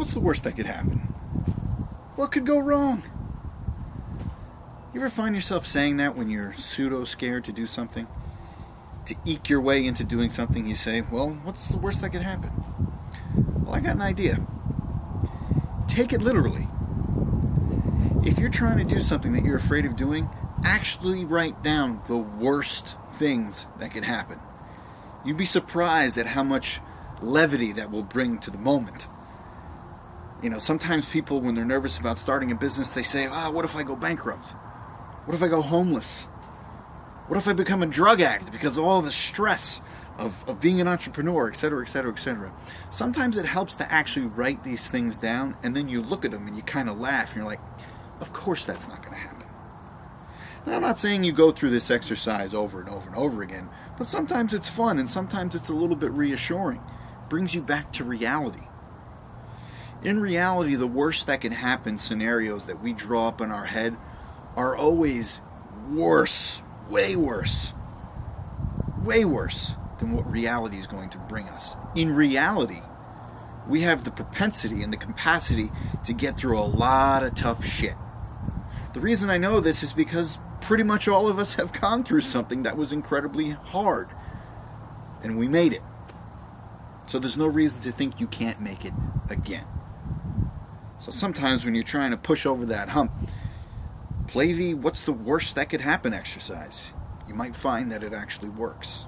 What's the worst that could happen? What could go wrong? You ever find yourself saying that when you're pseudo-scared to do something? To eke your way into doing something, you say, well, what's the worst that could happen? Well, I got an idea. Take it literally. If you're trying to do something that you're afraid of doing, actually write down the worst things that could happen. You'd be surprised at how much levity that will bring to the moment. Sometimes people, when they're nervous about starting a business, they say, what if I go bankrupt? What if I go homeless? What if I become a drug addict because of all the stress of being an entrepreneur, etc., etc., etc. Sometimes it helps to actually write these things down, and then you look at them and you kind of laugh, and you're like, of course that's not going to happen. Now, I'm not saying you go through this exercise over and over and over again, but sometimes it's fun, and sometimes it's a little bit reassuring. It brings you back to reality. In reality, the worst that can happen scenarios that we draw up in our head are always worse, way worse than what reality is going to bring us. In reality, we have the propensity and the capacity to get through a lot of tough shit. The reason I know this is because pretty much all of us have gone through something that was incredibly hard, and we made it. So there's no reason to think you can't make it again. So sometimes when you're trying to push over that hump, play the what's the worst that could happen exercise. You might find that it actually works.